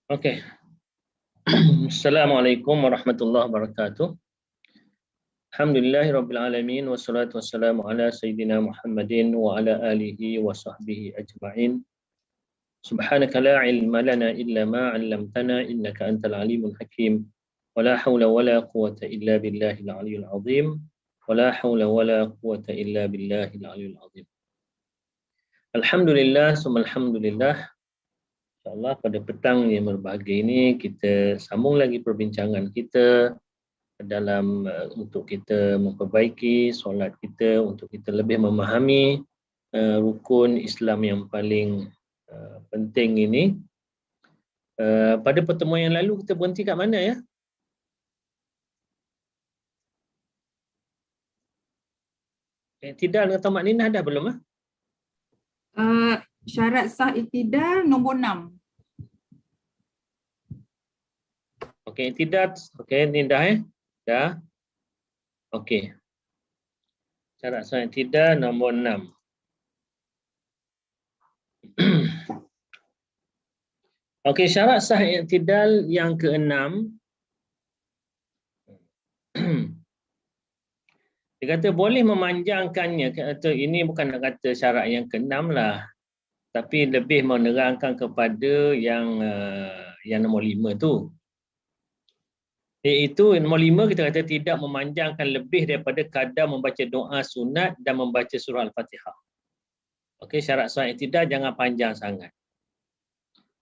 Okey. Assalamualaikum warahmatullahi wabarakatuh. Alhamdulillahirabbil alamin wassalatu wassalamu ala sayidina Muhammadin wa ala alihi wa sahbihi ajma'in. Subhanaka la ilma lana illa ma 'allamtana innaka antal alimul hakim. Wala haula wala quwwata illa billahil aliyyil azim. Wala haula wala quwwata illa billahil aliyyil azim. Alhamdulillah summa alhamdulillah. InsyaAllah pada petang yang berbahagia ini kita sambung lagi perbincangan kita dalam untuk kita memperbaiki solat kita, untuk kita lebih memahami rukun Islam yang paling penting ini. Pada pertemuan yang lalu kita berhenti kat mana ya? Iktidal dengan tamakninah dah belum ah? Syarat sah iktidal nombor 6. Okey, iktidal. Okey, ni dah dah. Okey. Syarat sah iktidal nombor 6. Okey, syarat sah iktidal yang ke-6. Dia kata boleh memanjangkannya, kata ini bukan nak kata syarat yang ke-6 lah, tapi lebih menerangkan kepada yang nombor 5 tu. Iaitu nombor 5 kita kata tidak memanjangkan lebih daripada kadar membaca doa sunat dan membaca surah Al-Fatihah. Okey, syarat sah iktidal jangan panjang sangat.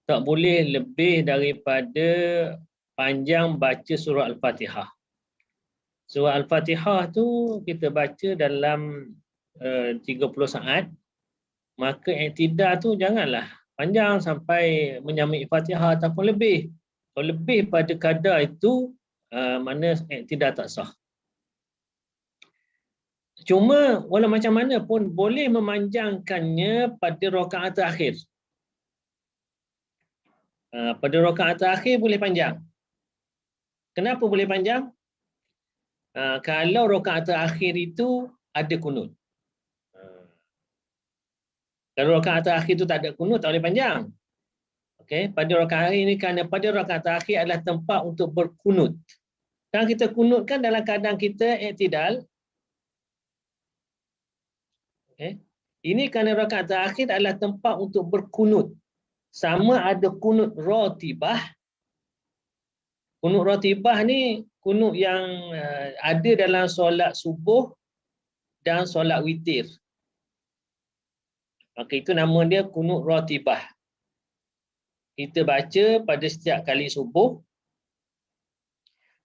Tak boleh lebih daripada panjang baca surah Al-Fatihah. Surah Al-Fatihah tu kita baca dalam 30 saat, maka iktidal tu janganlah panjang sampai menyamai Fatihah ataupun lebih. Kalau lebih pada kadar itu, mana iktidal tak sah. Cuma walau macam mana pun boleh memanjangkannya pada rakaat terakhir. Pada rakaat terakhir boleh panjang. Kenapa boleh panjang? Kalau rakaat terakhir itu ada kunut. Kalau rakaat terakhir itu tak ada kunut, tak boleh panjang. Okey, pada rakaat terakhir ini kerana pada rakaat terakhir adalah tempat untuk berkunut. Kalau kita kunut kan dalam keadaan kita iktidal. Okey. Ini kerana rakaat terakhir adalah tempat untuk berkunut. Sama ada kunut ratibah. Kunut ratibah ni kunut yang ada dalam solat subuh dan solat witir. Okey, itu nama dia kunut ratibah. Kita baca pada setiap kali subuh.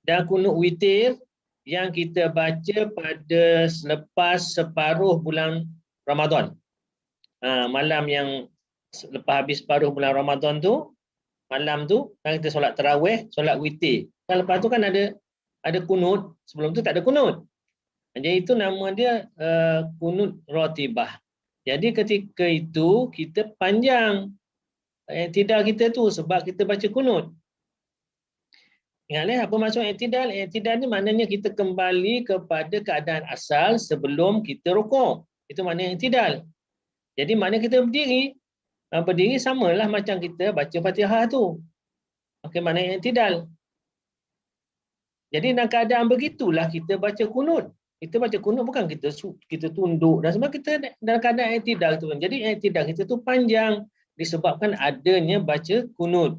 Dan kunut witir yang kita baca pada selepas separuh bulan Ramadan. Malam yang lepas habis separuh bulan Ramadan tu, malam tu kan kita solat tarawih, solat witir. Kan lepas tu kan ada kunut, sebelum tu tak ada kunut. Jadi itu nama dia kunut ratibah. Jadi ketika itu kita panjang iktidal kita tu sebab kita baca kunut. Ingatlah apa maksud iktidal? Iktidal ni maknanya kita kembali kepada keadaan asal sebelum kita rukuk. Itu makna iktidal. Jadi makna kita berdiri. Berdiri samalah macam kita baca Fatihah tu. Okey, makna iktidal. Jadi dalam keadaan begitulah kita baca kunut. Kita baca kunut bukan kita tunduk dan sebab kita dalam keadaan iktidal tu. Jadi iktidal kita tu panjang disebabkan adanya baca kunut.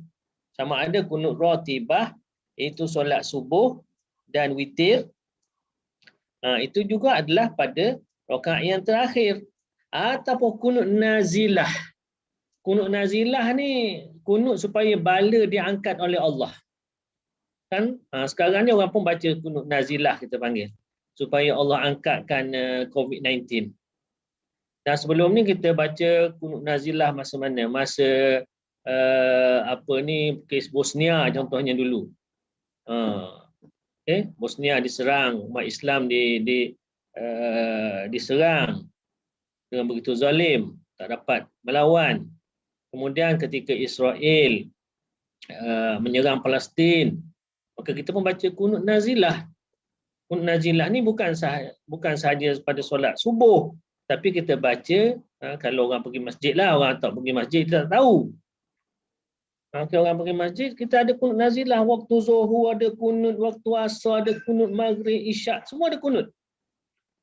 Sama ada kunut ratibah iaitu solat subuh dan witir. Itu juga adalah pada rakaat yang terakhir ataupun kunut nazilah. Kunut nazilah ni kunut supaya bala diangkat oleh Allah. Kan sekarang ni orang pun baca kunut nazilah kita panggil supaya Allah angkatkan COVID-19. Dan sebelum ni kita baca kunut nazilah masa mana? Masa kes Bosnia contohnya dulu. Bosnia diserang, umat Islam diserang dengan begitu zalim, tak dapat melawan. Kemudian ketika Israel menyerang Palestin, maka kita pun baca kunut nazilah. Kunut nazilah ni bukan sahaja pada solat subuh, tapi kita baca kalau orang pergi masjid lah, orang tak pergi masjid kita tak tahu. Okay, orang pergi masjid, kita ada kunut nazilah. Waktu zuhur ada kunut, waktu asar ada kunut, maghrib, isyak, semua ada kunut.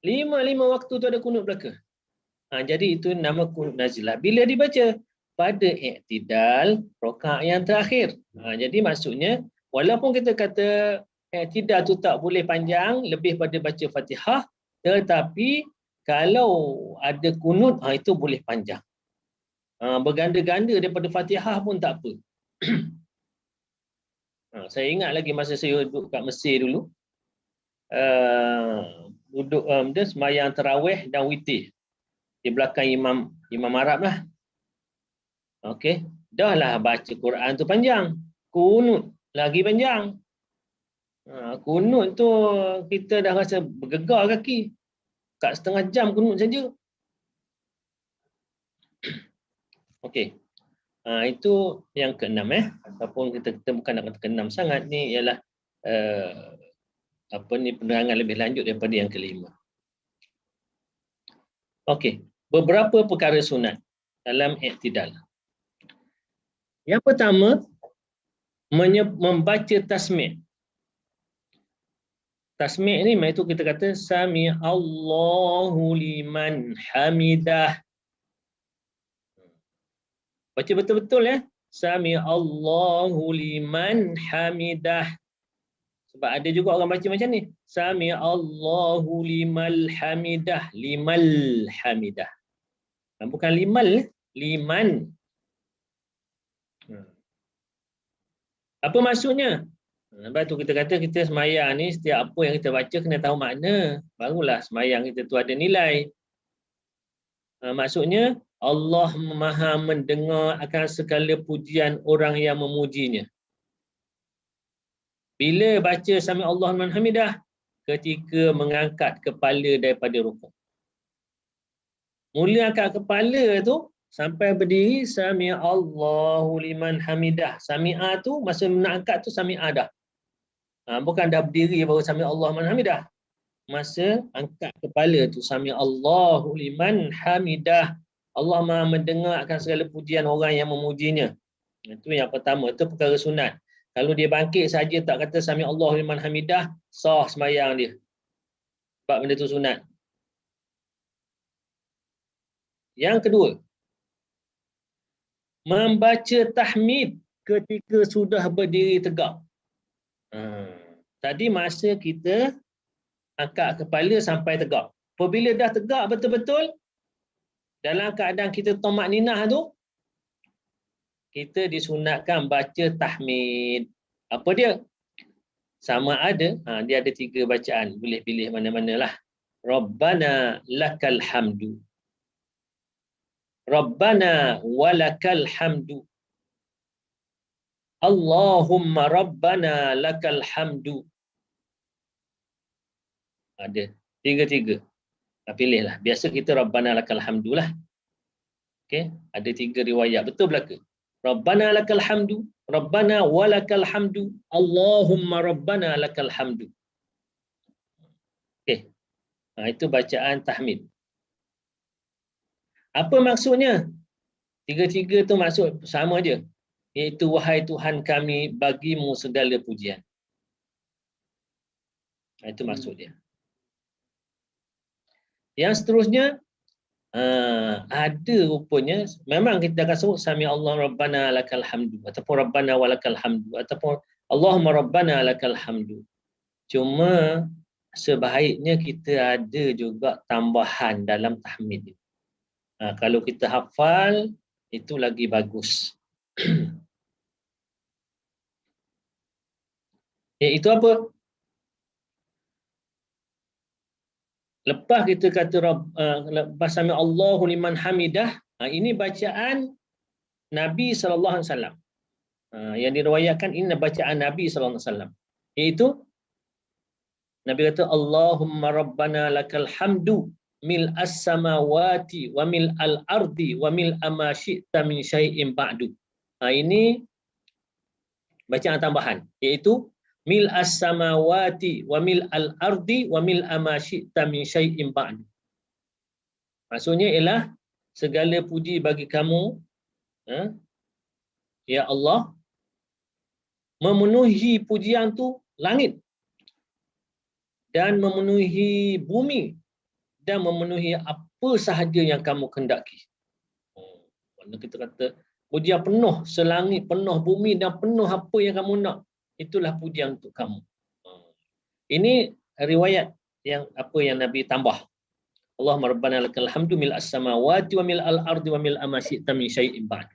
Lima waktu tu ada kunut belaka. Jadi itu nama kunut nazilah. Bila dibaca pada i'tidal rakaat yang terakhir. Jadi maksudnya walaupun kita kata i'tidal tu tak boleh panjang lebih pada baca Fatihah, tetapi kalau ada kunut itu boleh panjang. Berganda-ganda daripada Fatihah pun tak apa. Saya ingat lagi masa saya duduk kat Mesir dulu, duduk dia sembahyang tarawih dan witir di belakang imam Arab lah. Okey, dah lah baca Quran tu panjang, kunut lagi panjang. Kunut tu kita dah rasa bergegar kaki. Kat setengah jam kunut saja. Okey. Itu yang keenam ataupun kita bukan nak kata keenam sangat, ni ialah penerangan lebih lanjut daripada yang kelima. Okey, beberapa perkara sunat dalam i'tidal. Yang pertama, membaca tasmi'. Tasmi' ni iaitu kita kata sami Allahu liman hamidah. Baca betul-betul ya. Sami Allahu liman hamidah. Sebab ada juga orang baca macam ni. Sami Allahu limal hamidah. Limal hamidah. Bukan limal, liman. Apa maksudnya? Sebab tu kita kata kita semayang ni setiap apa yang kita baca kena tahu makna. Barulah semayang kita tu ada nilai. Maksudnya Allah Maha mendengar akan segala pujian orang yang memujinya. Bila baca Sami Allah liman hamidah, ketika mengangkat kepala daripada rukuk. Mula angkat kepala tu sampai berdiri Sami Allahu liman hamidah. Sami'a tu masa nak angkat tu Sami'a dah. Bukan dah berdiri baru Sami Allah liman hamidah. Masa angkat kepala tu Sami Allahu liman hamidah. Allah Maha mendengar akan segala pujian orang yang memujinya. Itu yang pertama, itu perkara sunat. Kalau dia bangkit saja tak kata Sami Allahu liman hamidah, sah sembahyang dia. Sebab benda tu sunat. Yang kedua, membaca tahmid ketika sudah berdiri tegak. Tadi masa kita angkat kepala sampai tegak. Apabila dah tegak betul-betul, dalam keadaan kita tomak ninah tu, kita disunatkan baca tahmid. Apa dia? Sama ada, dia ada 3 bacaan. Boleh pilih mana-manalah. Rabbana lakal hamdu. Rabbana walakal hamdu. Allahumma rabbana lakal hamdu. Ada 3. Pilihlah. Biasa kita Rabbana lakal hamdu lah. Okey, ada 3 riwayat. Betul belaka? Rabbana lakal hamdu, Rabbana walakal hamdu, Allahumma rabbana lakal hamdu. Okey. Itu bacaan tahmid. Apa maksudnya? 3 tu maksud sama je. Iaitu wahai Tuhan kami, bagimu segala pujian. Itu maksud dia. Yang seterusnya, ada rupanya, memang kita akan sebut Sami Allah Rabbana lakal hamdu, ataupun Rabbana walakal hamdu, ataupun Allahumma Rabbana lakal hamdu. Cuma sebaiknya kita ada juga tambahan dalam tahmid. Kalau kita hafal, itu lagi bagus. Iaitu apa? Lepas kita kata lepas Sami Allahu liman hamidah, ini bacaan Nabi sallallahu alaihi wasallam. Yang diriwayatkan ini bacaan Nabi sallallahu alaihi wasallam. Iaitu Nabi kata Allahumma rabbana lakal hamdu mil as-samawati wa mil al-ardi wa mil ma syi'ta min syai'in ba'du. Ini bacaan tambahan, iaitu mil as-samawati wa mil al-ardi wa mil ma syi'ta min syai'in ba'du. Maksudnya ialah segala puji bagi kamu, ya Allah, memenuhi pujian tu langit dan memenuhi bumi dan memenuhi apa sahaja yang kamu kehendaki. Mana kita kata pujian penuh selangit, penuh bumi dan penuh apa yang kamu nak. Itulah pujian untuk kamu. Ini riwayat yang apa yang Nabi tambah. Allahumma rabbana lakal hamdu mil as-samawati wa mil al-ardi wa mil ma syi'ta min syai'in ba'd.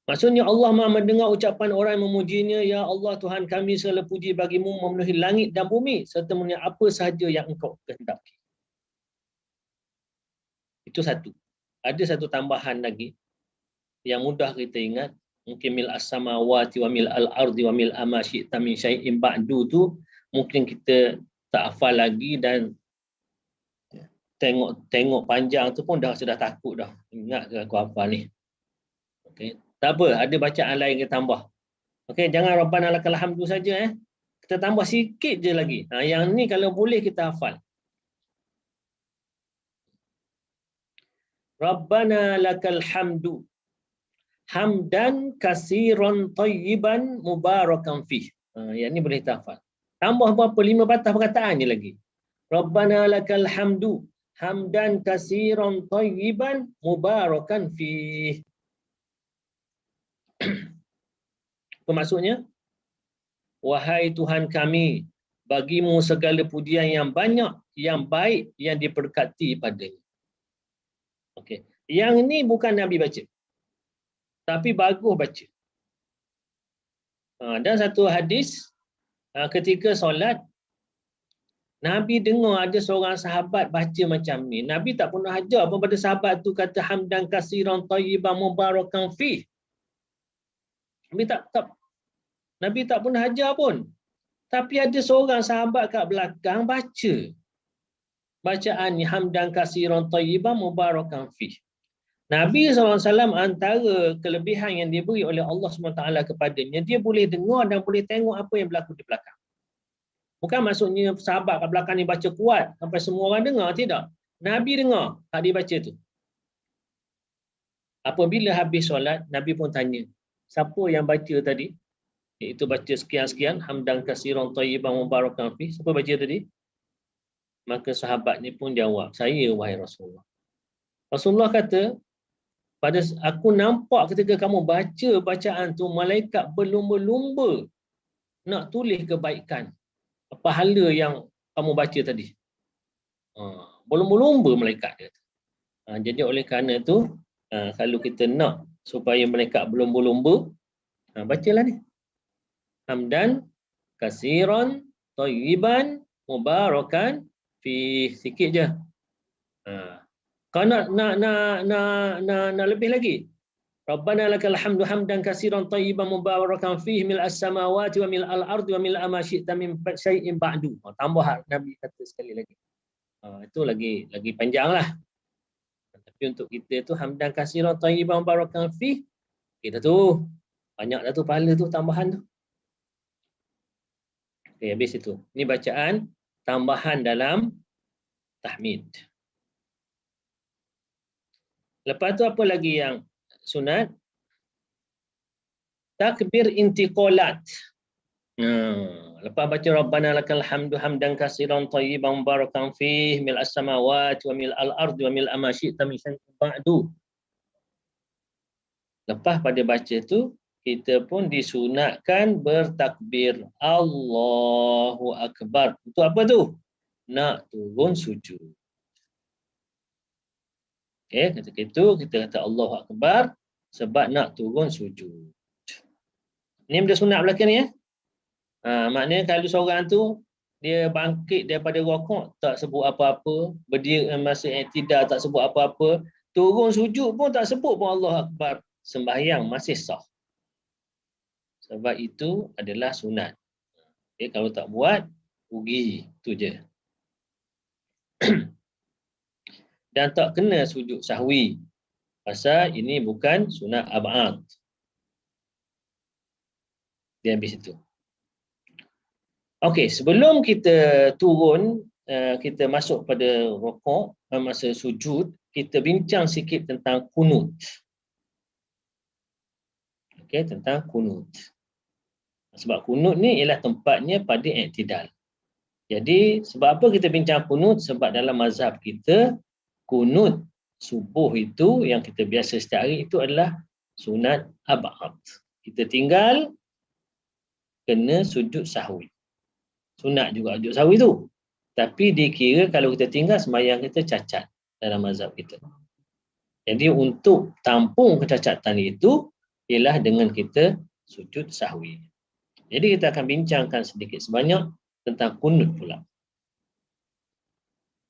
Maksudnya Allah Maha mendengar ucapan orang yang memujinya, ya Allah Tuhan kami segala puji bagimu memenuhi langit dan bumi serta memenuhi apa sahaja yang engkau kehendaki. Itu satu. Ada satu tambahan lagi yang mudah kita ingat, mungkin mil as-samawati wa mil al-ardi wa mil ma syi'ta min syai'in ba'du tu mungkin kita tak hafal lagi dan tengok panjang tu pun sudah takut dah. Ingat ke aku hafal ni. Okey, tak apa, ada bacaan lain kita tambah. Okey, jangan rabbana lakal hamdu saja Kita tambah sikit je lagi. Yang ni kalau boleh kita hafal. Rabbana lakal hamdu hamdan kasiran tayyiban mubarakan fih. Yang ni boleh kita hafal. Tambah berapa? 5 patah perkataan je lagi. Rabbana lakal hamdu hamdan kasiran tayyiban mubarakan fih. Apa maksudnya? Wahai Tuhan kami, bagimu segala pujian yang banyak, yang baik, yang diberkati padanya. Okey. Yang ni bukan Nabi baca. Tapi bagus baca. Dan satu hadis, ketika solat, Nabi dengar ada seorang sahabat baca macam ni. Nabi tak pernah ajar pun pada sahabat tu kata hamdan kasiran tayyiban mubarakan fih. Nabi tak pernah ajar pun. Tapi ada seorang sahabat kat belakang baca bacaan ni hamdan kasiran tayyiban mubarakan fih. Nabi SAW antara kelebihan yang diberi oleh Allah SWT kepadanya, dia boleh dengar dan boleh tengok apa yang berlaku di belakang. Bukan maksudnya sahabat kat belakang ni baca kuat sampai semua orang dengar, tidak. Nabi dengar hak dia baca tu. Apabila habis solat, Nabi pun tanya, siapa yang baca tadi? Iaitu baca sekian-sekian, hamdan kasiran tayyiban mubarakan fih. Siapa baca tadi? Maka sahabat ni pun jawab, saya wahai Rasulullah. Rasulullah kata, pada aku nampak ketika kamu baca bacaan tu, malaikat berlumba-lumba nak tulis kebaikan pahala yang kamu baca tadi. Berlumba-lumba malaikat dia. Jadi oleh kerana tu, kalau kita nak supaya malaikat berlumba-lumba, bacalah ni. Hamdan kasiran tayyiban mubarakan fi, sikit je. Kau nak lebih lagi. Rabbana lakal hamdu hamdan kasiran tayyiban mubarakan fihi mil as-samawati wa mil al-ardi wa mil ma syi'ta min syai'in ba'du. Tambah Nabi kata sekali lagi. Itu lagi panjanglah. Tapi untuk kita tu hamdan kasiran tayyiban mubarakan fihi, kita tu banyak dah tu pahala tu tambahan tu. Okey, habis itu. Ini bacaan tambahan dalam tahmid. Lepas tu apa lagi yang sunat? Takbir intiqalat. Lepas baca Rabbana lakal hamdu hamdan kasiran tayyiban mubarakan fih mil as-samawati wa mil al-ardi wa mil ma syi'ta min syai'in ba'du. Lepas pada baca tu, kita pun disunatkan bertakbir Allahu Akbar. Untuk apa tu? Nak turun sujud. Okay, ketika itu kita kata Allahu Akbar sebab nak turun sujud. Ini benda sunat belakang ni maknanya kalau seorang tu dia bangkit daripada rukuk tak sebut apa-apa, berdiri masa i'tidal tak sebut apa-apa, turun sujud pun tak sebut pun Allahu Akbar, sembahyang masih sah. Sebab itu adalah sunat. Okay, kalau tak buat rugi, tu je. Dan tak kena sujud sahwi. Pasal ini bukan sunat ab'ad. Dia habis itu. Okey, sebelum kita turun, kita masuk pada rukuk, masa sujud, kita bincang sikit tentang kunut. Okey, tentang kunut. Sebab kunut ni ialah tempatnya pada i'tidal. Jadi sebab apa kita bincang kunut? Sebab dalam mazhab kita kunut subuh itu yang kita biasa setiap hari itu adalah sunat ab'ad. Kita tinggal kena sujud sahwi. Sunat juga sujud sahwi tu. Tapi dikira kalau kita tinggal sembahyang kita cacat dalam mazhab kita. Jadi untuk tampung kecacatan itu ialah dengan kita sujud sahwi. Jadi kita akan bincangkan sedikit sebanyak tentang kunut pula.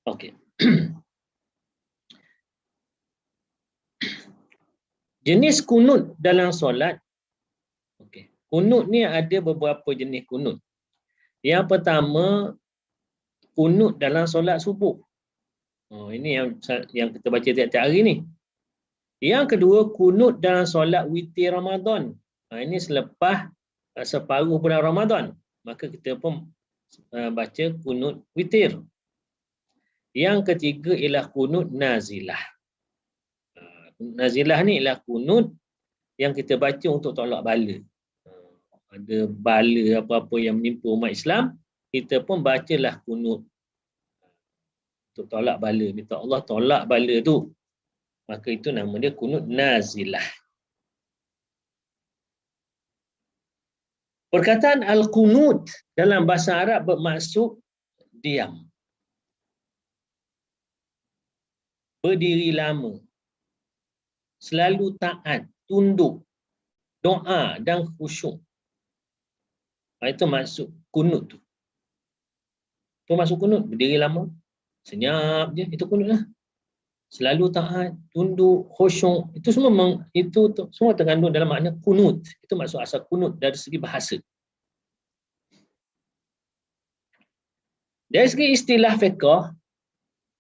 Okey. Jenis kunut dalam solat. Okey. Kunut ni ada beberapa jenis kunut. Yang pertama, kunut dalam solat subuh. Ini yang kita baca tiap-tiap hari ni. Yang kedua, kunut dalam solat witir Ramadan. Ini selepas separuh bulan Ramadan. Maka kita pun baca kunut witir. Yang ketiga ialah kunut nazilah. Nazilah ni ialah kunut yang kita baca untuk tolak bala. Ada bala apa-apa yang menimpa umat Islam, kita pun bacalah kunut untuk tolak bala. Minta Allah tolak bala tu. Maka itu nama dia kunut nazilah. Perkataan al-qunut dalam bahasa Arab bermaksud diam. Berdiri lama. Selalu taat, tunduk, doa dan khusyuk. Itu maksud kunut tu. Itu maksud kunut, berdiri lama, senyap je, itu kunut lah. Selalu taat, tunduk, khusyuk, itu semua semua terkandung dalam makna kunut. Itu maksud asal kunut dari segi bahasa. Dari segi istilah fiqh,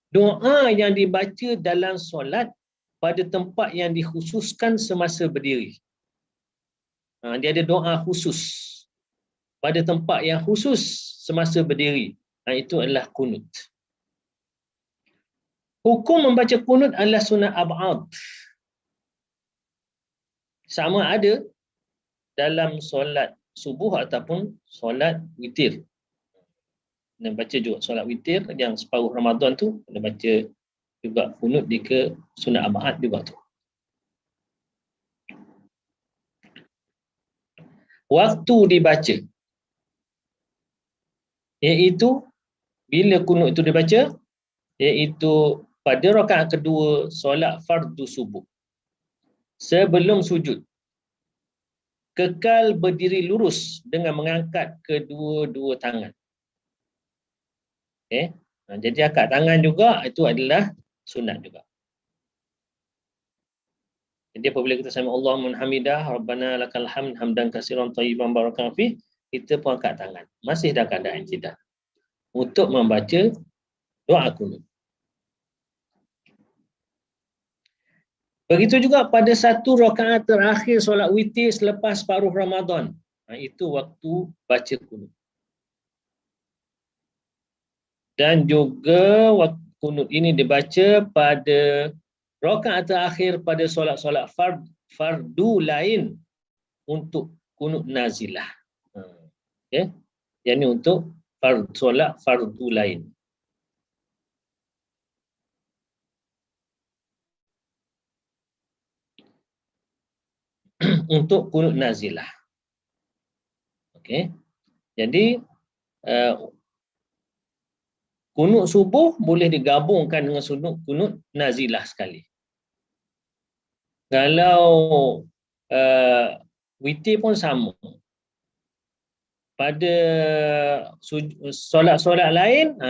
doa yang dibaca dalam solat pada tempat yang dikhususkan semasa berdiri. Dia ada doa khusus pada tempat yang khusus semasa berdiri. Itu adalah kunut. Hukum membaca kunut adalah sunat ab'ad. Sama ada dalam solat subuh ataupun solat witir. Dan baca juga solat witir yang separuh Ramadan tu, kena baca juga kunut di ke sunat ab'ad juga tu. Waktu dibaca, iaitu bila kunut itu dibaca, iaitu pada rakaat kedua solat fardu subuh. Sebelum sujud, kekal berdiri lurus dengan mengangkat kedua-dua tangan. Okay. Jadi angkat tangan juga itu adalah sunat juga. Jadi apabila kita sami Allahumma hamidah, Rabbana lakal hamd hamdan katsiran thayyiban barakan fi, kita pun angkat tangan. Masih dalam keadaan tidak untuk membaca doa kunut. Begitu juga pada satu rakaat terakhir solat witir selepas separuh Ramadan. Itu waktu baca kunut. Dan juga waktu kunut ini dibaca pada rakaat terakhir pada solat-solat fardu lain untuk kunut nazilah. Okay. Yang ini untuk solat fardu lain. Untuk kunut nazilah. Okey. Jadi kunut subuh boleh digabungkan dengan kunut nazilah sekali. Kalau witir pun sama. Pada solat-solat lain,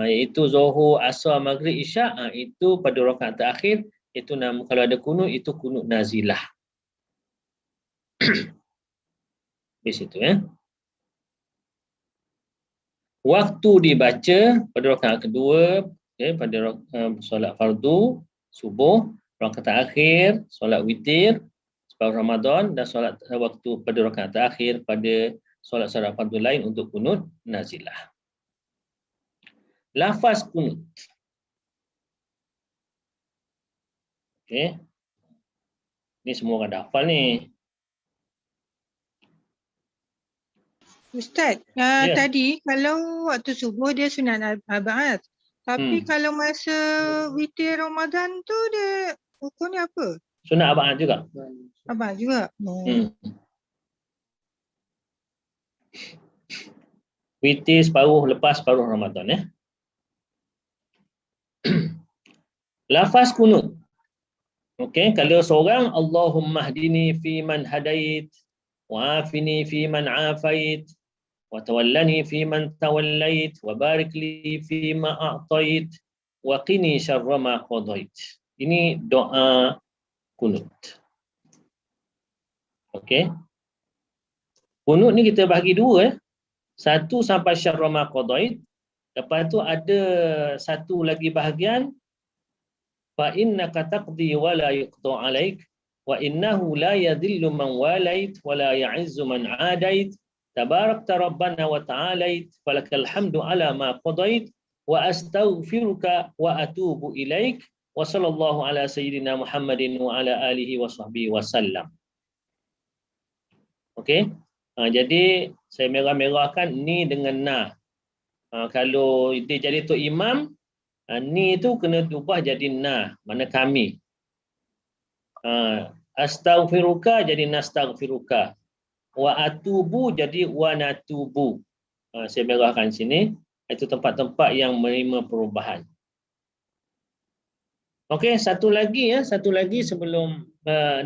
iaitu Zuhur, Asar, Maghrib, Isyak, itu pada rakaat terakhir, itu nama, kalau ada kunut, itu kunut nazilah. Di situ ya. Waktu dibaca pada rakaat kedua, pada solat fardu subuh, rakaat terakhir solat witir separuh Ramadan, dan solat waktu pada rakaat terakhir pada solat-solat fardu lain untuk kunut nazilah. Lafaz kunut. Okey. Ni semua orang dah hafal ni. Ustaz, Ya. tadi kalau waktu subuh dia sunat al-ba'ath. Tapi kalau masa witir Ramadan tu dia hukumnya apa? Sunat abad juga. Abang juga. Witir separuh lepas separuh Ramadan ya. Lafaz kunut. Okey, kalau seorang Allahumma hdini fi man hadait wa afini fi man afait wa tawallani fi man tawallait wa barik li fi ma a'tait wa qini syarra ma qadait. Ini doa kunut. Okey. Kunut ni kita bahagi dua. Satu sampai syarra ma qadait. Lepas tu ada satu lagi bahagian fa innaka taqdi wa la yuqta 'alaik wa innahu la yadhillu man walait wa la ya'izzu man 'adait tabarakta rabbana wa ta'alait falakal hamdu 'ala ma qadait wa astaghfiruka wa atubu ilaik wa sallallahu ala sayyidina Muhammadin wa ala alihi wa sahbihi wasallam. Okey. Jadi saya merah-merahkan ni dengan na. Kalau dia jadi tok imam, ni tu kena ubah jadi na, mana kami. Astaghfiruka jadi nastaghfiruka. Wa atubu jadi wa natubu. Saya merahkan sini. Itu tempat-tempat yang menerima perubahan. Okey, satu lagi sebelum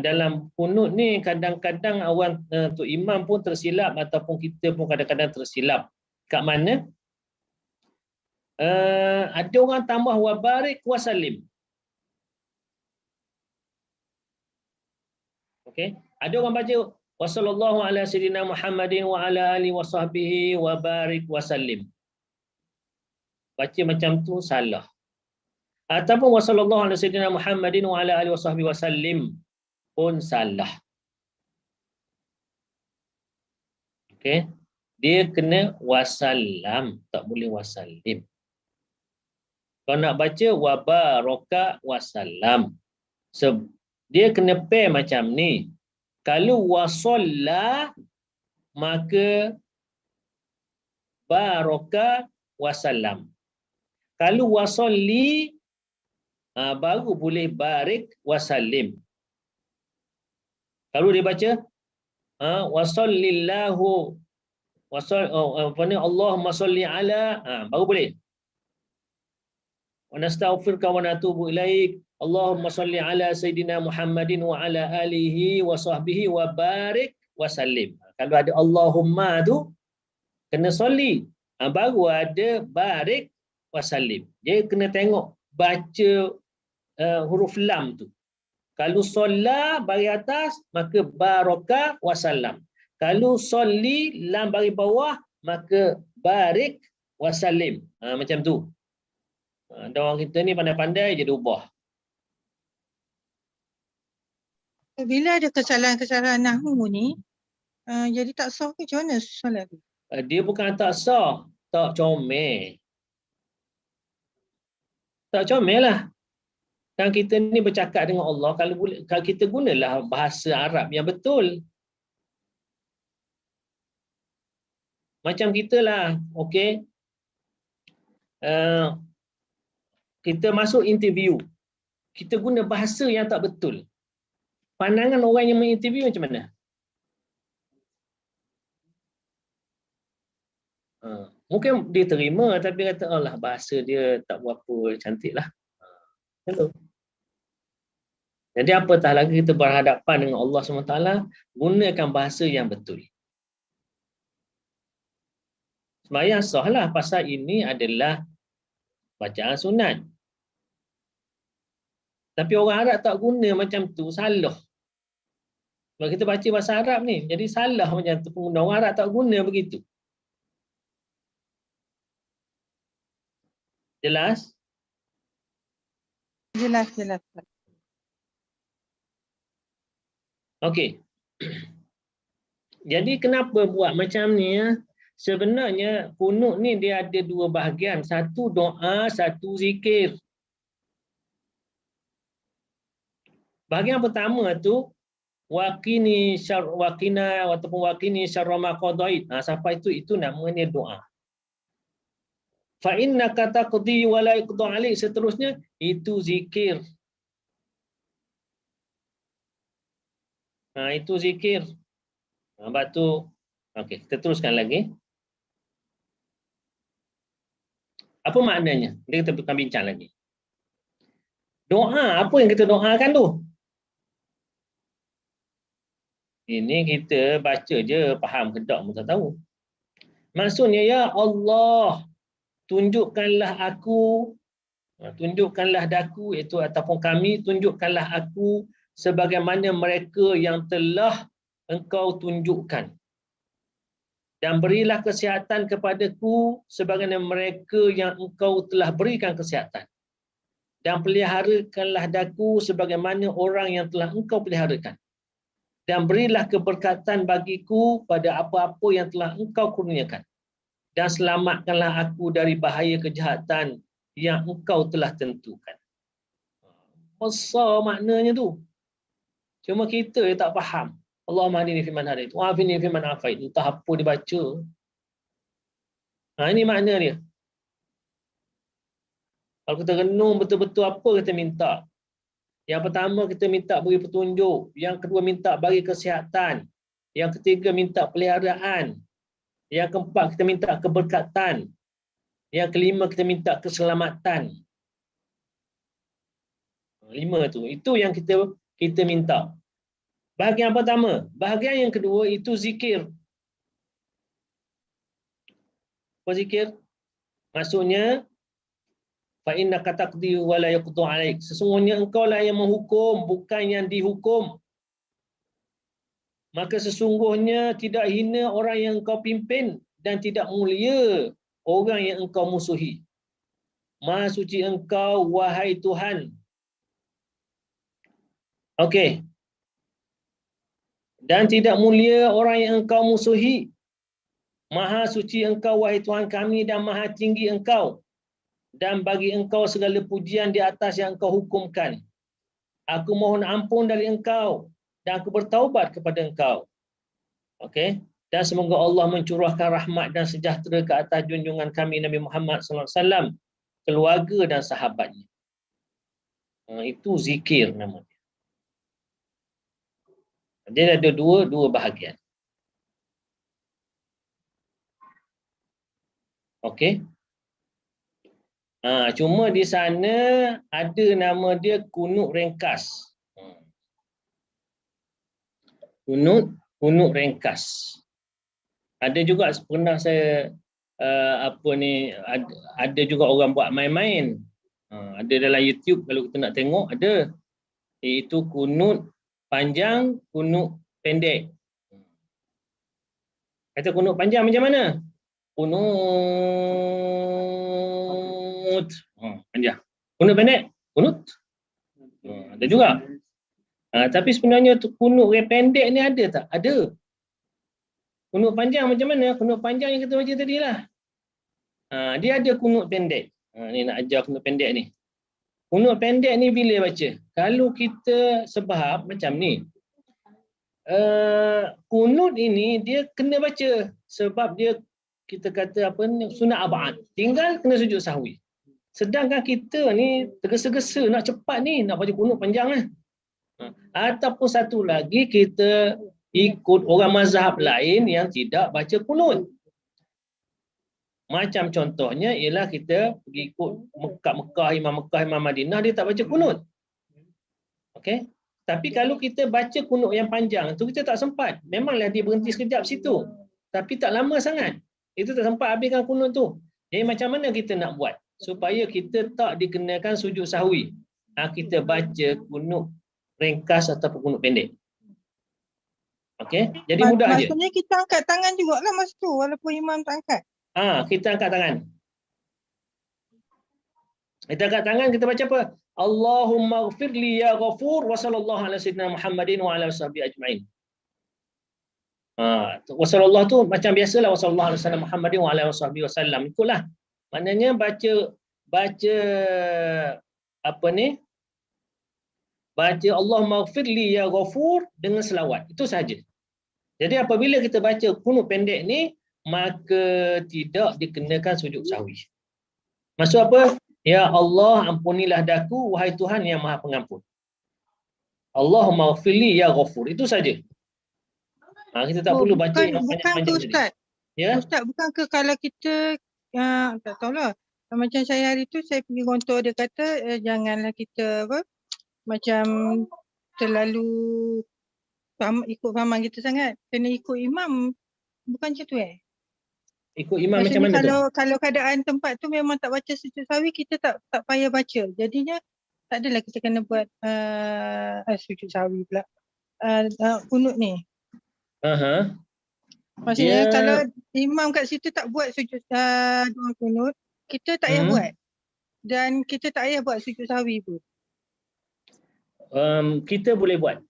dalam kunut ni kadang-kadang orang tu imam pun tersilap ataupun kita pun kadang-kadang tersilap. Kat mana? Ada orang tambah wabarik wasalim. Okey, ada orang baca wasallallahu ala sayyidina Muhammadin wa ala alihi wasahbihi wa barik wasallim. Baca macam tu salah. Ataupun wasallallahu ala sayyidina Muhammadin wa ala alihi wasahbihi wasallim pun salah. Okey, dia kena wasallam, tak boleh wasallim. Kalau nak baca wabaraka wasallam, dia kena pair macam ni. Kalau wasalla maka baraka wasallam. Kalau wasalli baru boleh barik wasallim. Kalau dia baca wasallillahu Allahumma salli ala baru boleh. Wa nastaghfiruka wa natubu ilaik. Allahumma salli ala sayyidina Muhammadin wa ala alihi wa sahbihi wa barik wa sallim. Kalau ada Allahumma tu kena salli. Baru ada barik wa sallim. Dia kena tengok baca huruf lam tu. Kalau solla bagi atas maka baraka wa sallam. Kalau salli lam bagi bawah maka barik wa sallim. Macam tu. Dan orang kita ni pandai-pandai je dia ubah. Bila ada kesalahan-kesalahan nahwu ni, jadi tak sah ke macam mana solat tu? Dia bukan tak sah, tak comel. Tak comel lah. Kan kita ni bercakap dengan Allah, kalau kita gunalah bahasa Arab yang betul. Macam kita lah, okey. Kita masuk interview. Kita guna bahasa yang tak betul. Pandangan orang yang menginterview macam mana? Mungkin dia terima tapi kata Allah bahasa dia tak berapa cantik lah. Hello. Jadi apatah lagi kita berhadapan dengan Allah SWT, gunakan bahasa yang betul. Sembahyang sah lah, pasal ini adalah bacaan sunat. Tapi orang Arab tak guna macam tu, salah. Kalau kita baca bahasa Arab ni, jadi salah macam tu. Pengguna orang Arab tak guna begitu. Jelas? Jelas. Okey. Jadi kenapa buat macam ni? Sebenarnya kunut ni dia ada dua bahagian. Satu doa, satu zikir. Bahagian pertama tu, waqini syarr waqina ataupun waqini syarra ma qadait. Sampai itu namanya doa. Fa innaka taqdi wa la yuqda alaik, seterusnya itu zikir. Itu zikir. Sebab tu okey, kita teruskan lagi. Apa maknanya? Nanti kita akan bincang lagi. Doa, apa yang kita doakan tu? Ini kita baca je, faham ke tak, tak tahu. Maksudnya, ya Allah, tunjukkanlah aku, tunjukkanlah daku, itu ataupun kami, tunjukkanlah aku sebagaimana mereka yang telah Engkau tunjukkan. Dan berilah kesihatan kepadaku sebagaimana mereka yang Engkau telah berikan kesihatan. Dan peliharakanlah daku sebagaimana orang yang telah Engkau peliharakan. Dan berilah keberkatan bagiku pada apa-apa yang telah Engkau kurniakan. Dan selamatkanlah aku dari bahaya kejahatan yang Engkau telah tentukan. Besar maknanya tu. Cuma kita tak faham. Allahumma hadini fiman hadait, wa afini fiman afait. Entah apa dibaca. Ini makna dia. Kalau kita renung betul-betul apa kita minta. Yang pertama kita minta beri petunjuk. Yang kedua minta bagi kesihatan. Yang ketiga minta peliharaan. Yang keempat kita minta keberkatan. Yang kelima kita minta keselamatan. 5 tu. Itu yang kita minta. Bahagian pertama. Bahagian yang kedua itu zikir. Apa zikir? Maksudnya, fa innaka taqdi wa la yuqda alaik. Sesungguhnya engkau lah yang menghukum, bukan yang dihukum. Maka sesungguhnya tidak hina orang yang engkau pimpin dan tidak mulia orang yang engkau musuhi. Maha suci engkau, wahai Tuhan. Okey. Dan tidak mulia orang yang engkau musuhi. Maha suci engkau, wahai Tuhan kami, dan maha tinggi engkau. Dan bagi engkau segala pujian di atas yang engkau hukumkan. Aku mohon ampun dari engkau, dan aku bertaubat kepada engkau. Okey. Dan semoga Allah mencurahkan rahmat dan sejahtera ke atas junjungan kami Nabi Muhammad SAW, keluarga dan sahabatnya. Itu zikir namanya. Dia ada dua bahagian. Okey. Cuma di sana ada nama dia kunut ringkas. Kunut ringkas. Ada juga pernah saya ada juga orang buat main-main. Ada dalam YouTube kalau kita nak tengok ada. Iaitu kunut panjang, kunut pendek. Kata kunut panjang macam mana? Kunut panjang. Kunut pendek? Kunut? Ada juga. Tapi sebenarnya kunut yang pendek ni ada tak? Ada. Kunut panjang macam mana? Kunut panjang yang kita baca tadi lah. Dia ada kunut pendek. Ni nak ajar kunut pendek ni. Kunut pendek ni bila baca? Kalau kita sebab macam ni. Kunut ini dia kena baca. Sebab dia kita kata apa ni, sunat abad. Tinggal kena sujud sahwi. Sedangkan kita ni tergesa-gesa nak cepat ni, nak baca kunut panjang lah. Ataupun satu lagi kita ikut orang mazhab lain yang tidak baca kunut. Macam contohnya ialah kita pergi ikut Mekah, Imam Madinah, dia tak baca kunut. Okey. Tapi kalau kita baca kunut yang panjang tu kita tak sempat. Memanglah dia berhenti sekejap situ. Tapi tak lama sangat. Itu tak sempat habiskan kunut tu. Jadi macam mana kita nak buat supaya kita tak dikenakan sujud sahwi? Kita baca kunut ringkas ataupun kunut pendek. Okey. Jadi mudah aja. Maksudnya kita angkat tangan jugalah masa tu walaupun imam tak angkat. Kita angkat tangan. Kita angkat tangan, kita baca apa? Allahumma ghfirli ya ghafur wa sallallahu ala sayyidina Muhammadin wa ala sahbihi ajma'in. Wa sallallahu tu macam biasalah wa sallallahu ala sayyidina Muhammadin wa ala sahbihi wasallam. Itulah. Maknanya baca apa ni? baca Allahumma ighfirli ya ghafur dengan selawat. Itu saja. Jadi apabila kita baca kunut pendek ni, maka tidak dikenakan sujud sahwi. Maksud apa? Ya Allah, ampunilah daku, wahai Tuhan yang Maha Pengampun. Allahumma ighfirli ya ghafur. Itu saja. Kita tak perlu baca yang bukan ke panjang-panjang tadi. Ustaz. Ya? Ustaz, bukan ke kalau kita tak tahulah. Macam saya hari tu saya pergi gontor, dia kata janganlah kita macam terlalu ikut fahaman kita sangat. Kena ikut imam. Bukan macam tu Ikut imam Maksudnya macam mana tu? kalau keadaan tempat tu memang tak baca sujud sahwi, kita tak payah baca. Jadinya tak adalah kita kena buat sujud sahwi pula. Kunut ni. Maksudnya kalau imam kat situ tak buat sujud doa kunut, kita tak payah buat. Dan kita tak payah buat sujud sahwi pun. Kita boleh buat.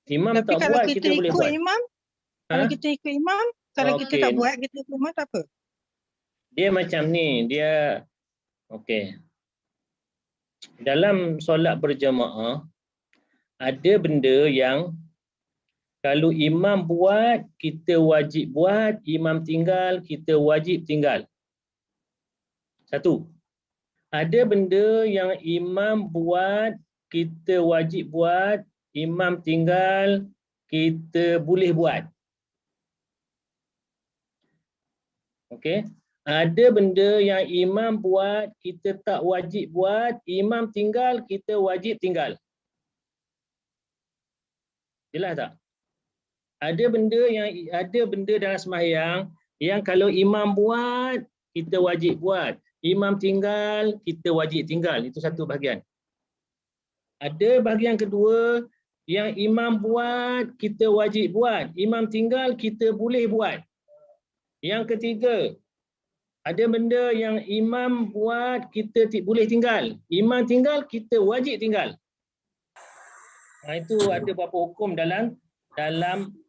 Imam Tapi tak kalau buat, kita boleh ikut buat. imam, kalau kita ikut imam, kalau kita tak buat, kita ikut imam tak apa. Dia macam ni, dia okey. Dalam solat berjamaah ada benda yang kalau imam buat, kita wajib buat, imam tinggal, kita wajib tinggal. Satu. Ada benda yang imam buat, kita wajib buat, imam tinggal, kita boleh buat. Okey. Ada benda yang imam buat, kita tak wajib buat, imam tinggal, kita wajib tinggal. Jelas tak? Ada benda dalam sembahyang yang kalau imam buat, kita wajib buat. Imam tinggal, kita wajib tinggal. Itu satu bahagian. Ada bahagian kedua, yang imam buat, kita wajib buat. Imam tinggal, kita boleh buat. Yang ketiga, ada benda yang imam buat, kita boleh tinggal. Imam tinggal, kita wajib tinggal. Itu ada beberapa hukum dalam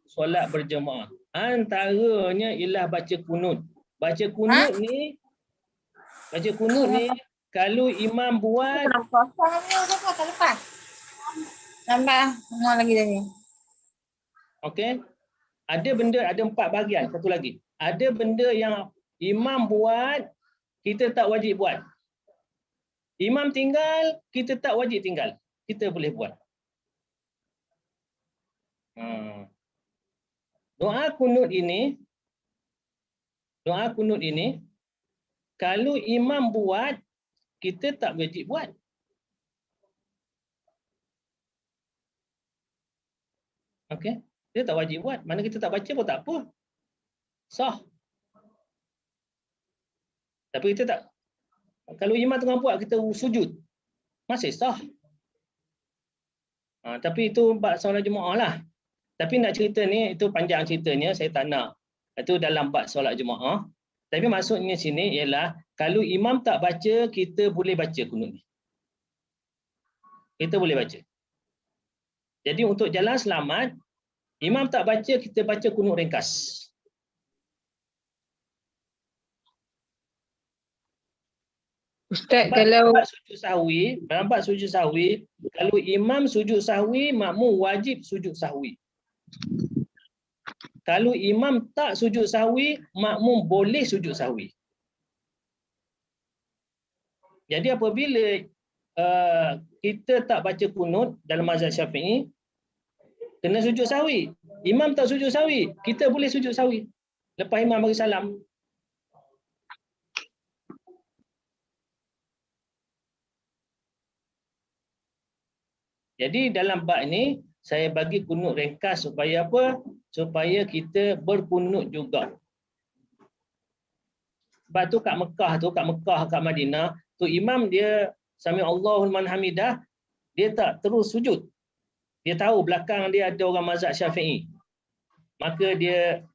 solat berjemaah. Antaranya ialah baca kunut. Baca kunut ni, kalau imam buat, okey. Ada 4 bahagian, satu lagi. Ada benda yang imam buat, kita tak wajib buat. Imam tinggal, kita tak wajib tinggal. Kita boleh buat. Doa kunut ini, kalau imam buat, kita tak wajib buat. Okey, kita tak wajib buat. Mana kita tak baca pun tak apa. Sah. Tapi kita tak. Kalau imam tengah buat, kita sujud. Masih sah. Tapi itu bab solat jemaah lah. Tapi nak cerita ni, itu panjang ceritanya, saya tak nak. Itu dalam bab solat jemaah. Tapi maksudnya sini ialah, kalau imam tak baca, kita boleh baca kunut ni. Kita boleh baca. Jadi untuk jalan selamat, imam tak baca, kita baca kunut ringkas. Ustaz, kalau dalam bab sujud sahwi, kalau imam sujud sahwi, makmum wajib sujud sahwi. Kalau imam tak sujud sahwi, makmum boleh sujud sahwi. Jadi apabila kita tak baca kunut dalam mazhab Syafi'i, kena sujud sahwi. Imam tak sujud sahwi, kita boleh sujud sahwi. Lepas imam bagi salam. Jadi dalam bab ini, saya bagi kunut ringkas supaya apa? Supaya kita berkunut juga. Sebab tu kat Mekah, kat Madinah, tu imam dia sami Allahu liman hamidah, dia tak terus sujud. Dia tahu belakang dia ada orang mazhab Syafi'i. Maka dia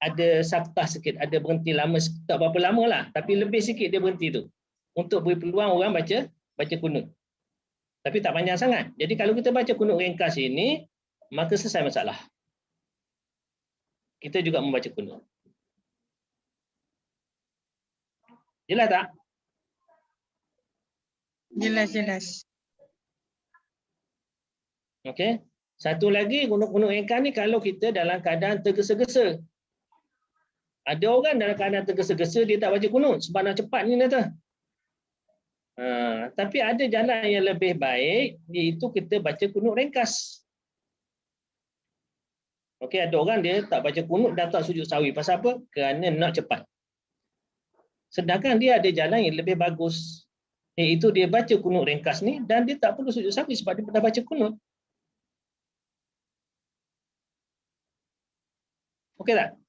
ada saktah sikit, ada berhenti lama, tak berapa lama lah, tapi lebih sikit dia berhenti tu. Untuk beri peluang orang baca kunut. Tapi tak panjang sangat. Jadi kalau kita baca kunut ringkas ini, maka selesai masalah. Kita juga membaca kunut. Jelas tak? Jelas. Okey. Satu lagi kunut-kunut ringkas ni kalau kita dalam keadaan tergesa-gesa. Ada orang dalam keadaan tergesa-gesa dia tak baca kunut sebab nak cepat ni kata. Tapi ada jalan yang lebih baik iaitu kita baca kunut ringkas. Okey, ada orang dia tak baca kunut dan tak sujud sahwi. Pasal apa? Kerana nak cepat. Sedangkan dia ada jalan yang lebih bagus. Iaitu dia baca kunut ringkas ni dan dia tak perlu sujud sahwi sebab dia dah baca kunut. Okey tak?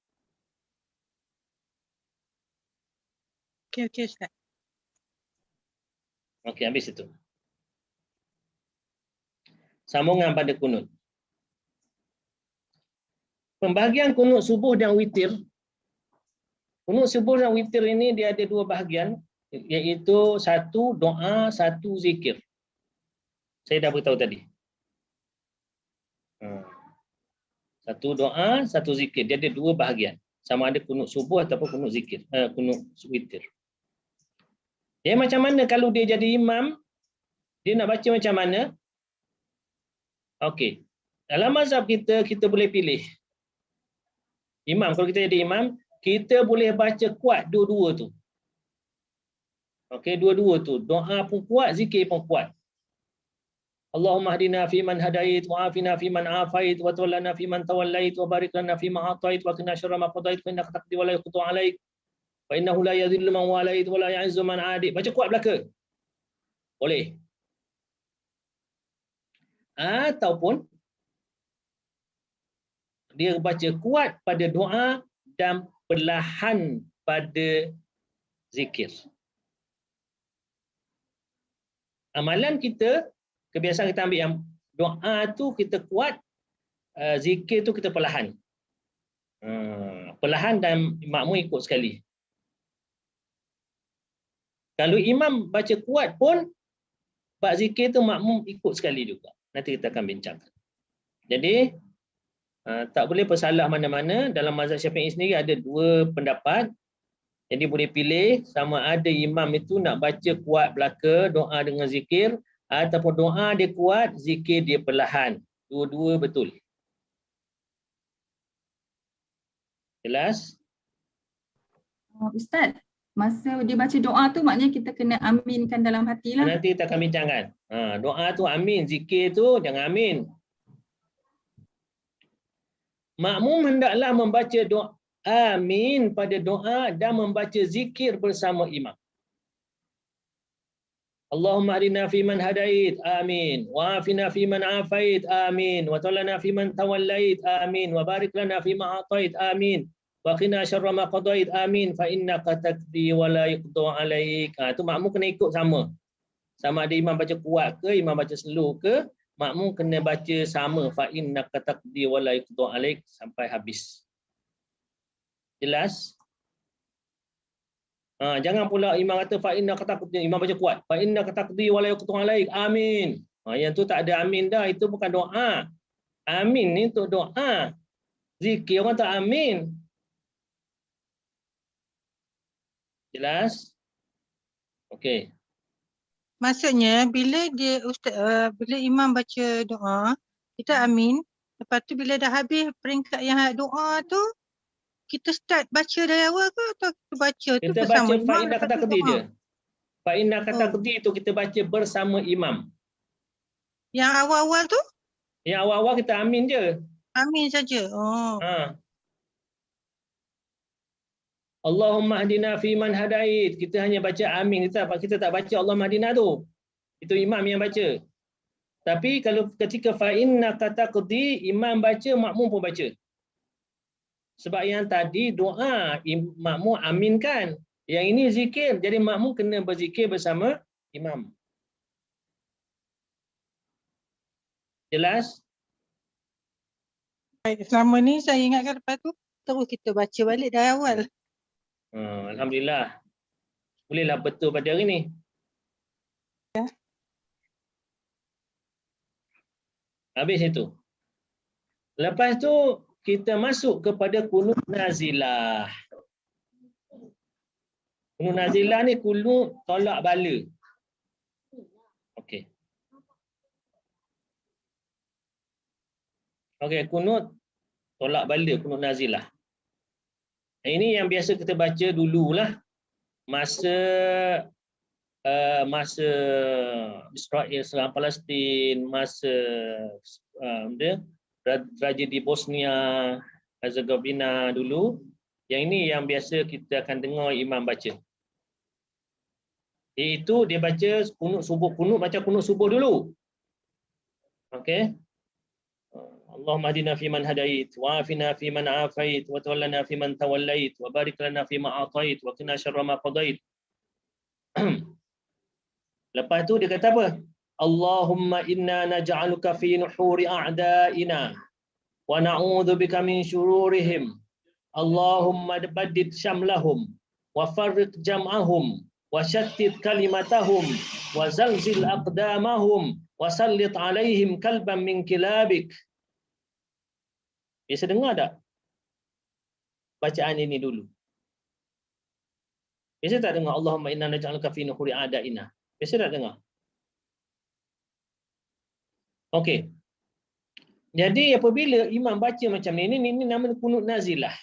Okey Ustaz. Okey, habis itu. Sambungan pada kunut. Pembahagian kunut subuh dan witir. Kunut subuh dan witir ini dia ada dua bahagian, iaitu satu doa, satu zikir. Saya dah beritahu tadi. Satu doa, satu zikir. Dia ada dua bahagian. Sama ada kunut subuh ataupun kunut zikir, kunut witir. Dia macam mana kalau dia jadi imam, dia nak baca macam mana? Okey. Dalam mazhab kita, kita boleh pilih. Imam, kalau kita jadi imam, kita boleh baca kuat dua-dua tu. Okey, dua-dua tu. Doa pun kuat, zikir pun kuat. Allahumma hdina fi man hadait wa afina fi man afait wa tawallana fi man tawallait wa barik lana fi ma atait wa qina syarra ma qadait fa innaka taqdi wa la yuqda alaik wa innahu la yadhillu man walait wa la ya'izzu man adit. Baca kuat belaka. Boleh. Ataupun dia baca kuat pada doa dan perlahan pada zikir. Amalan kita, kebiasaan kita ambil yang doa tu kita kuat, zikir tu kita perlahan. Perlahan dan makmum ikut sekali. Kalau imam baca kuat pun, bab zikir tu makmum ikut sekali juga. Nanti kita akan bincangkan. Jadi, tak boleh bersalah mana-mana. Dalam mazhab Syafi'i sendiri ada dua pendapat. Jadi boleh pilih sama ada imam itu nak baca kuat belaka, doa dengan zikir, ataupun doa dia kuat, zikir dia perlahan. Dua-dua betul. Jelas? Ustaz, masa dia baca doa tu maknanya kita kena aminkan dalam hati lah. Nanti kita akan bincangkan. Doa tu amin, zikir tu jangan amin. Makmum hendaklah membaca doa amin pada doa dan membaca zikir bersama imam. Allahumma hdina fi man hadait, amin. Wa afina fi man afait, amin. Wa tawallana fi man tawallait, amin. Wa barik lana fi ma atait, amin. Wa qina syarra ma qadait, amin. Fa innaka taqdi wa la yuqda alaik. Tu makmum kena ikut sama. Sama ada imam baca kuat ke, imam baca slow ke, makmum kena baca sama. Fa innaka taqdi wa la yuqda alaik sampai habis. Jelas? Jangan pula imam kata fa innaka taqdi, imam baca kuat. Fa innaka taqdi wa la yuqda alaik. Amin. Yang tu tak ada amin dah, itu bukan doa. Amin ni untuk doa. Zikir orang tak amin. Jelas? Okey. Maksudnya bila dia bila imam baca doa, kita amin. Lepas tu bila dah habis peringkat yang doa tu, kita start baca dari awal ke atau kita baca tu Kita bersama baca imam? fa innaka taqdi je. Fa innaka taqdi tu kita baca bersama imam. Yang awal-awal tu? Yang awal-awal kita amin je. Amin saja. Allahumma hdina fi man hadait. Kita hanya baca amin. Kita tak baca Allahumma hdina tu. Itu imam yang baca. Tapi kalau ketika fa innaka taqdi, imam baca, makmum pun baca. Sebab yang tadi doa, makmum aminkan. Yang ini zikir. Jadi makmum kena berzikir bersama imam. Jelas? Selama ni saya ingatkan lepas tu terus kita baca balik dari awal. Alhamdulillah. Bolehlah betul pada hari ni. Ya. Habis itu. Lepas tu kita masuk kepada kunut nazilah. Kunut nazilah ni kunut tolak bala. Okey, kunut tolak bala, kunut nazilah. Ini yang biasa kita baca dululah masa masa Israel serang Palestin, masa tragedi Bosnia Herzegovina dulu. Yang ini yang biasa kita akan dengar imam baca. Iaitu dia baca kunut subuh, kunut macam kunut subuh dulu. Okey. Allahumma hadina fi man hadait, wa afina fi man afait, wa tawallana fi man tawallait, wa barik lana fi ma atait, wa qina syarra ma qadait. Lepas tu dia kata apa? Allahumma inna naj'aluka fi nuhuri a'daina wa na'udzu bika min syururihim. Allahumma baddid syamlahum wa farriq jam'ahum wa shattit kalimatahum wa zalzil aqdamahum wa sallit alaihim kalban min kilabik. Biasa dengar tak bacaan ini dulu? Biasa tak dengar Allahumma inna naj'aluka fi nuhuri a'daina? Biasa tak dengar? Okey. Jadi apabila imam baca macam ni, ini nama kunut nazilah.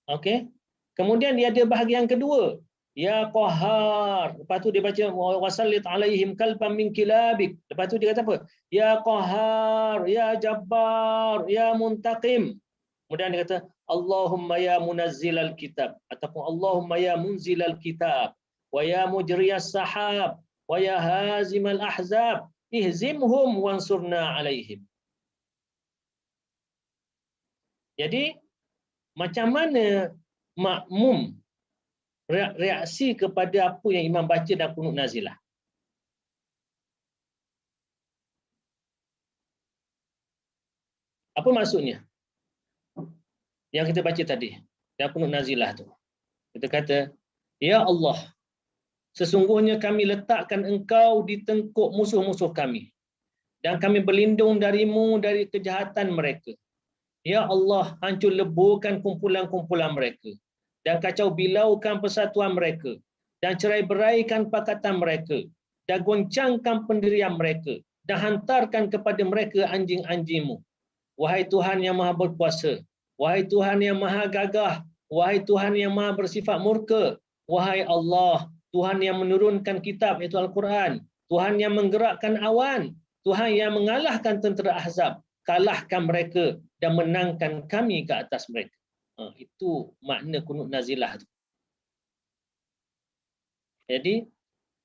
Okey. Kemudian dia ada bahagian kedua. Ya Qahhar. Lepas tu dia baca wasallit alaihim kalban min kilabik. Lepas tu dia kata apa? Ya Qahhar, ya Jabbar, ya Muntaqim. Kemudian dia kata Allahumma ya munazzilal kitab ataupun Allahumma ya munzilal kitab wa ya mujriyas sahab wa ya hazimal ahzab ihzimhum wansurna alaihim. Jadi macam mana makmum reaksi kepada apa yang imam baca dalam kunut nazilah? Apa maksudnya? Yang kita baca tadi, dalam kunut nazilah tu. Kita kata, ya Allah, sesungguhnya kami letakkan engkau di tengkuk musuh-musuh kami. Dan kami berlindung darimu dari kejahatan mereka. Ya Allah, hancur leburkan kumpulan-kumpulan mereka. Dan kacau bilaukan persatuan mereka. Dan cerai beraikan pakatan mereka. Dan goncangkan pendirian mereka. Dan hantarkan kepada mereka anjing-anjingmu. Wahai Tuhan yang maha berkuasa. Wahai Tuhan yang maha gagah. Wahai Tuhan yang maha bersifat murka. Wahai Allah, Tuhan yang menurunkan kitab iaitu Al-Quran. Tuhan yang menggerakkan awan. Tuhan yang mengalahkan tentera Ahzab. Kalahkan mereka dan menangkan kami ke atas mereka. Itu makna kunut nazilah tu. Jadi,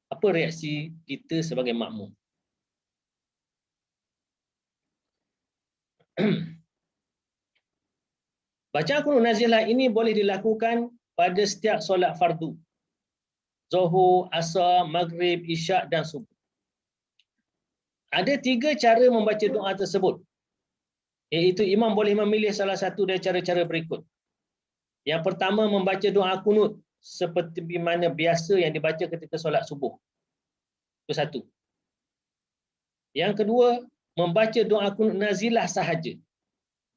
apa reaksi kita sebagai makmum? Bacaan kunut nazilah ini boleh dilakukan pada setiap solat fardu. Zuhur, Asar, Maghrib, Isyak dan Subuh. Ada 3 cara membaca doa tersebut. Iaitu imam boleh memilih salah satu dari cara-cara berikut. Yang pertama membaca doa kunut seperti mana biasa yang dibaca ketika solat subuh. Itu satu. Yang kedua, membaca doa kunut nazilah sahaja.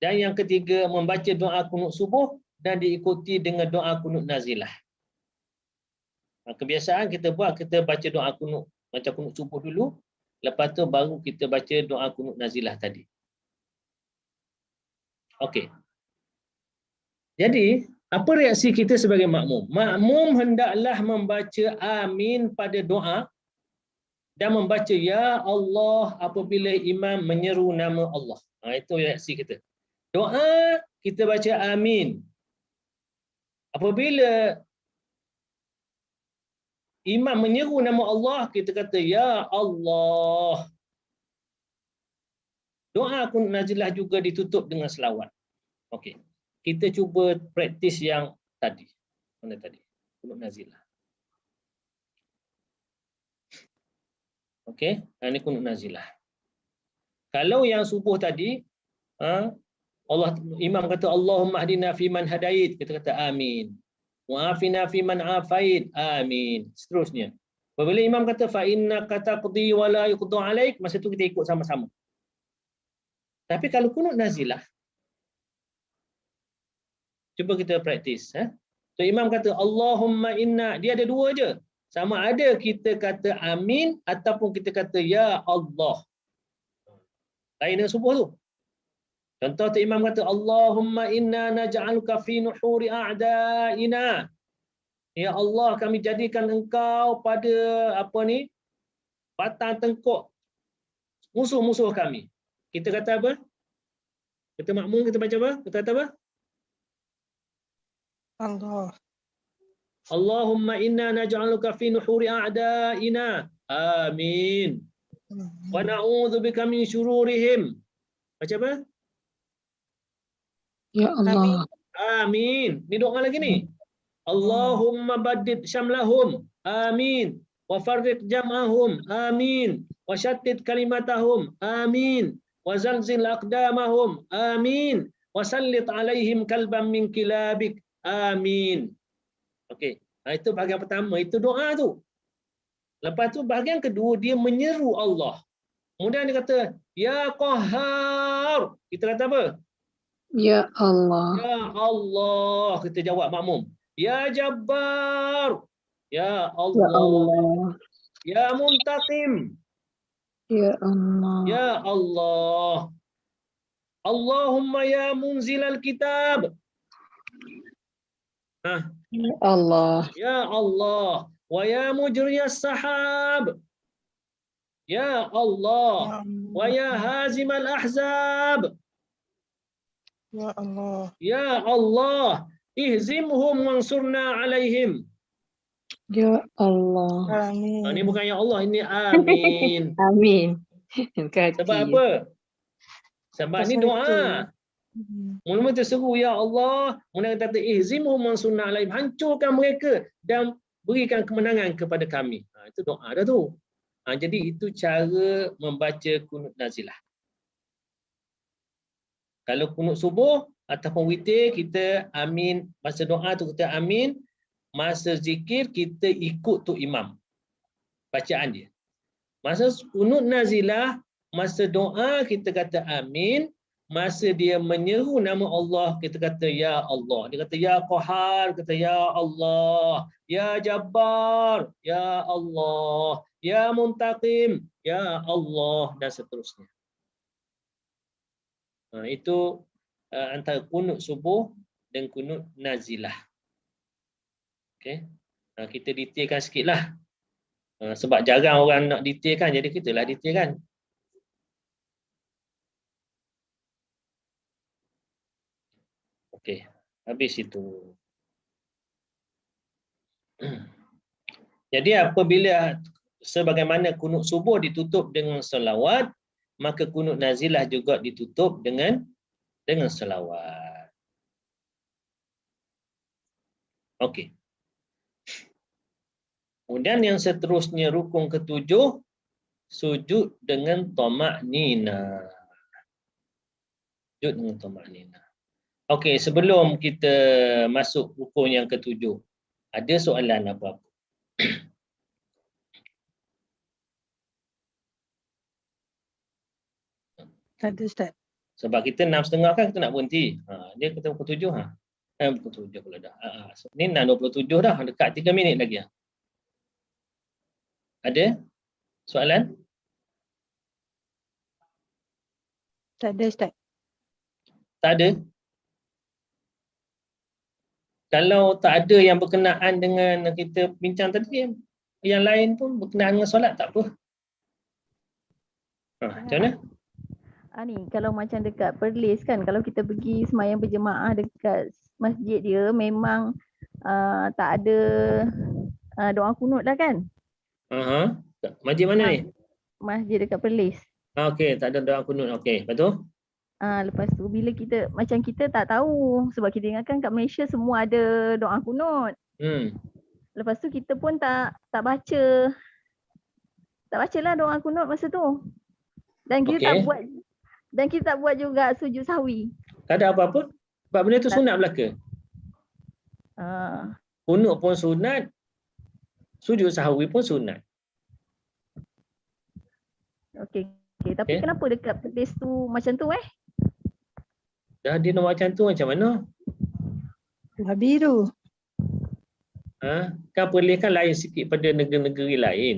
Dan yang ketiga, membaca doa kunut subuh dan diikuti dengan doa kunut nazilah. Kebiasaan kita buat, kita baca doa kunut macam kunut subuh dulu, lepas tu baru kita baca doa kunut nazilah tadi. Okey. Jadi, apa reaksi kita sebagai makmum? Makmum hendaklah membaca amin pada doa dan membaca ya Allah apabila imam menyeru nama Allah. Itu reaksi kita. Doa kita baca amin. Apabila imam menyeru nama Allah, kita kata ya Allah. Doa kunut nazilah juga ditutup dengan selawat. Okey. Kita cuba praktis yang tadi. Mana tadi? Kunut nazilah. Okey, ini kunut nazilah. Kalau yang subuh tadi, imam kata Allahumma hdina fi man hadait, kita kata amin. Wa afina fi man afait, amin. Seterusnya. Apabila imam kata fa innaka taqdi wa la yuqda alaik, masa tu kita ikut sama-sama. Tapi kalau kunut nazilah, cuba kita praktis. So imam kata Allahumma inna, dia ada 2 je. Sama ada kita kata amin ataupun kita kata ya Allah. Lain dengan subuh tu. Contoh tu imam kata Allahumma inna naj'aluka fi nuhuri a'da'ina. Ya Allah, kami jadikan engkau pada apa ni? Batang tengkuk musuh-musuh kami. Kita kata apa? Kita makmum, kita baca apa? Kita kata apa? Allah. Allahumma inna naj'aluka fi nuhuri a'da'ina. Amin. Wa na'udzubika min syururihim. Baca apa? Ya Allah. Amin. Ni doa lagi ni. Allahumma baddid syamlahum. Amin. Wa farriq jam'ahum. Amin. Wa syattid kalimatahum. Amin. Wa zalzil aqdamahum. Amin. Wa sallit alaihim kalban min kilabik. Amin. Okey. Itu bahagian pertama, itu doa tu. Lepas tu bahagian kedua dia menyeru Allah. Kemudian dia kata, Ya Qahhar. Kita kata apa? Ya Allah. Ya Allah. Kita jawab makmum. Ya Jabbar. Ya Ya Allah. Allah. Ya Muntaqim. Ya Allah. Ya Allah. Allahumma ya munzilal kitab. Ya Allah. Ya Allah. Wa ya mujriyas sahab. Ya Allah. Wa ya hazimal ahzab. Ya Allah. Ya Allah. Ihzimhum wansurna alaihim. Ya Allah. Amin. Ini bukan ya Allah, ini amin. Amin. Sebab apa? Sebab ni Pasal doa. itu. Mula-mula terseru ya Allah, kemudian kata ihzimhum wansurna alaihim, hancurkan mereka dan berikan kemenangan kepada kami. Itu doa dah tu. Jadi itu cara membaca kunut nazilah. Kalau kunut subuh ataupun witir, kita amin. Masa doa tu kita amin. Masa zikir kita ikut tu imam. Bacaan dia. Masa kunut nazilah, masa doa kita kata amin. Masa dia menyeru nama Allah, kita kata ya Allah. Dia kata ya Qahhar, kata ya Allah. Ya Jabbar, ya Allah. Ya Muntaqim, ya Allah, dan seterusnya. Itu antara kunut subuh dan kunut nazilah. Okay. Kita detailkan sikitlah. Sebab jarang orang nak detailkan, jadi kita lah detailkan. Okey, habis itu. Jadi apabila sebagaimana kunut subuh ditutup dengan selawat, maka kunut nazilah juga ditutup dengan selawat. Okey. Kemudian yang seterusnya rukun ketujuh, sujud dengan tamak-nina. Sujud dengan tamak-nina. Okey, sebelum kita masuk rukun yang ketujuh, ada soalan apa-apa? Tak ada Ustaz. Sebab kita 6.30 kan kita nak berhenti. Dia kata pukul 7. Pukul 7 pula dah. Ni 6.27 dah. Dekat 3 minit lagi. Ada soalan? Tak ada Ustaz. Tak ada? Kalau tak ada yang berkenaan dengan kita bincang tadi, yang lain pun berkenaan dengan solat, tak apa. Macam mana? Ni kalau macam dekat Perlis kan, kalau kita pergi semayang berjemaah dekat masjid dia, memang tak ada doa kunut lah kan? Masjid mana ni? Masjid dekat Perlis. Okey, tak ada doa kunut. Okey, betul? Lepas tu bila kita, macam kita tak tahu, sebab kita ingatkan kat Malaysia semua ada doa kunut. Lepas tu kita pun tak baca. Tak bacalah doa kunut masa tu. Dan kita tak buat juga sujud sahwi. Tak ada apa-apa? Sebab benda tu sunat belaka. Kunut pun sunat, sujud sahwi pun sunat. Okey. Tapi kenapa dekat Perlis tu macam tu Dah dia nak macam tu macam mana? Warna biru. Kan Perlis kan lain sikit pada negeri-negeri lain.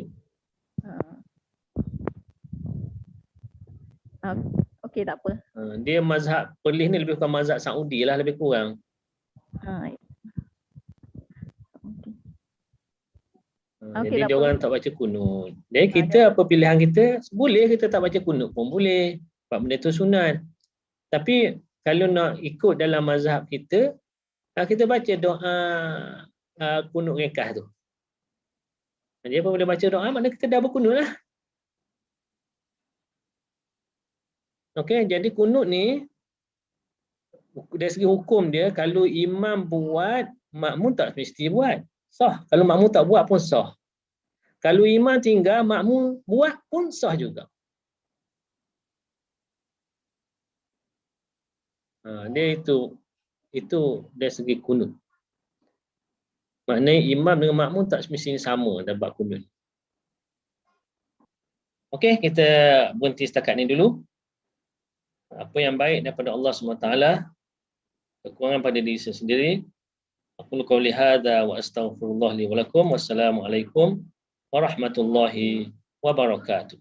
Okey, tak apa. Dia mazhab Perlis ni lebih kurang mazhab Saudi lah, lebih kurang. Jadi dia orang tak baca kunut. Jadi kita apa pilihan kita? Boleh kita tak baca kunut pun boleh. Sebab benda tu sunat. Tapi kalau nak ikut dalam mazhab kita baca doa kunut rekah tu. Jadi apabila baca doa, maknanya kita dah berkunut lah. Okey, jadi kunut ni dari segi hukum dia, kalau imam buat, makmum tak mesti buat. Sah. Kalau makmum tak buat pun sah. Kalau imam tinggal, makmum buat pun sah juga. Dia itu dari segi kunut. Maknanya imam dengan makmum tak semestinya sama dapat kunut. Okey, kita berhenti setakat ni dulu. Apa yang baik daripada Allah SWT, kekurangan pada diri saya sendiri. Aku qauli hadza wa astaghfirullah li wa lakum. Wassalamualaikum warahmatullahi wabarakatuh.